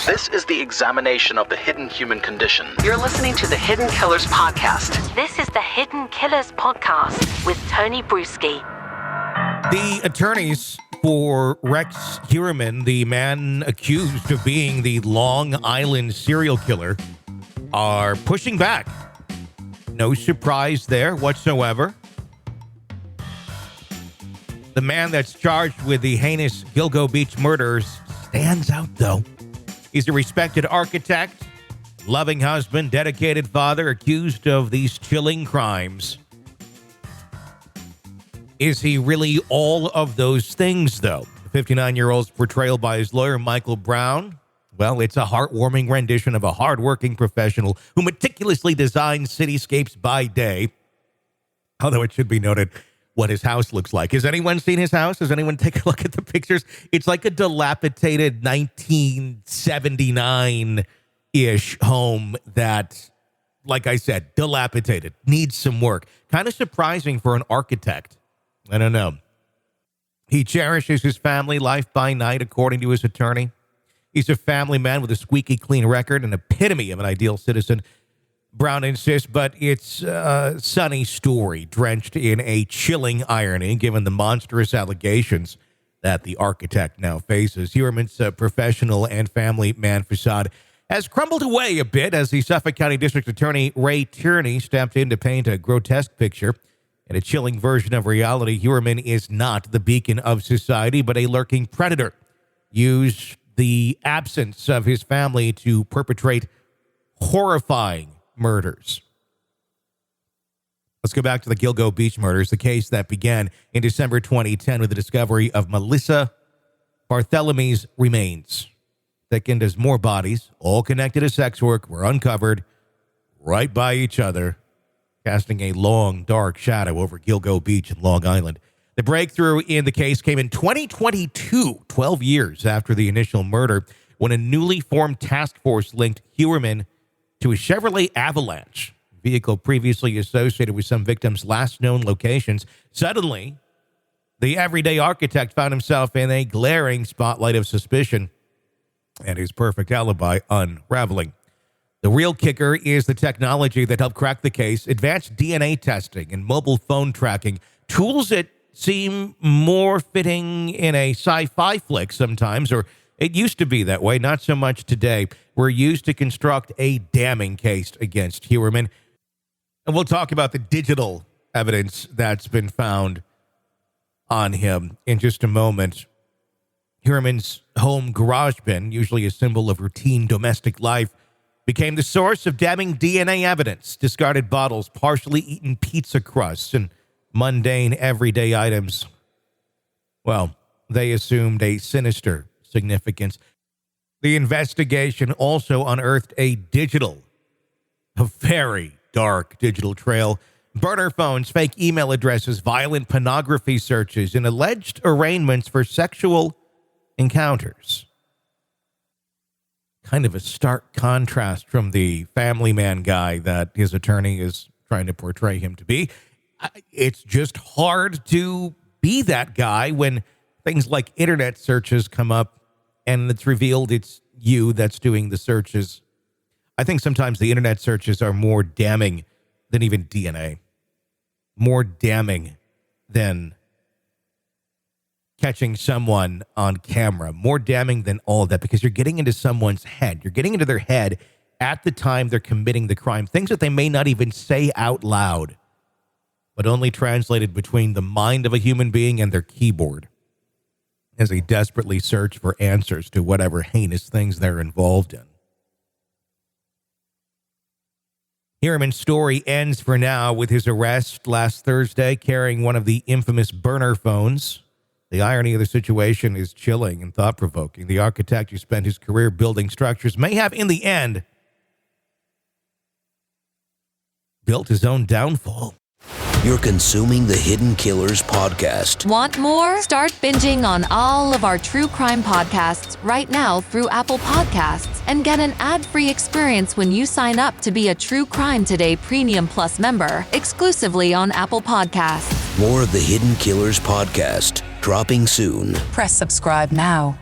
This is the examination of the hidden human condition. You're listening to the Hidden Killers Podcast. This is the Hidden Killers Podcast with Tony Bruschi. The attorneys for Rex Heuermann, the man accused of being the Long Island serial killer, are pushing back. No surprise there whatsoever. The man that's charged with the heinous Gilgo Beach murders stands out, though. He's a respected architect, loving husband, dedicated father, accused of these chilling crimes. Is he really all of those things, though? The 59-year-old's portrayal by his lawyer, Michael Brown, well, it's a heartwarming rendition of a hardworking professional who meticulously designs cityscapes by day. Although it should be noted what his house looks like. Has anyone seen his house? Has anyone taken a look at the pictures? It's like a dilapidated 1979-ish home that, like I said, dilapidated, needs some work. Kind of surprising for an architect. I don't know. He cherishes his family life by night, according to his attorney. He's a family man with a squeaky-clean record, an epitome of an ideal citizen, Brown insists, but it's a sunny story drenched in a chilling irony given the monstrous allegations that the architect now faces. Heuermann's professional and family man facade has crumbled away a bit as the Suffolk County District Attorney Ray Tierney stepped in to paint a grotesque picture. In a chilling version of reality, Heuermann is not the beacon of society, but a lurking predator. Used the absence of his family to perpetrate horrifying murders. Let's go back to the Gilgo Beach murders, the case that began in December 2010 with the discovery of Melissa Barthelomew's remains. Thickened as more bodies, all connected to sex work, were uncovered right by each other, casting a long, dark shadow over Gilgo Beach in Long Island. The breakthrough in the case came in 2022, 12 years after the initial murder, when a newly formed task force linked Heuermann to a Chevrolet Avalanche, vehicle previously associated with some victims' last known locations. Suddenly, the everyday architect found himself in a glaring spotlight of suspicion and his perfect alibi unraveling. The real kicker is the technology that helped crack the case, advanced DNA testing and mobile phone tracking, tools that seem more fitting in a sci-fi flick sometimes, or it used to be that way, not so much today. Were used to construct a damning case against Heuermann. And we'll talk about the digital evidence that's been found on him in just a moment. Heuermann's home garage bin, usually a symbol of routine domestic life, became the source of damning DNA evidence. Discarded bottles, partially eaten pizza crusts, and mundane everyday items. Well, they assumed a sinister significance. The investigation also unearthed a very dark digital trail. Burner phones, fake email addresses, violent pornography searches, and alleged arraignments for sexual encounters. Kind of a stark contrast from the family man guy that his attorney is trying to portray him to be. It's just hard to be that guy when things like internet searches come up and it's revealed it's you that's doing the searches. I think sometimes the internet searches are more damning than even DNA. More damning than catching someone on camera. More damning than all of that, because you're getting into someone's head. You're getting into their head at the time they're committing the crime. Things that they may not even say out loud, but only translated between the mind of a human being and their keyboard as they desperately search for answers to whatever heinous things they're involved in. Heuermann's story ends for now with his arrest last Thursday, carrying one of the infamous burner phones. The irony of the situation is chilling and thought-provoking. The architect who spent his career building structures may have, in the end, built his own downfall. You're consuming the Hidden Killers podcast. Want more? Start binging on all of our true crime podcasts right now through Apple Podcasts and get an ad-free experience when you sign up to be a True Crime Today Premium Plus member exclusively on Apple Podcasts. More of the Hidden Killers podcast dropping soon. Press subscribe now.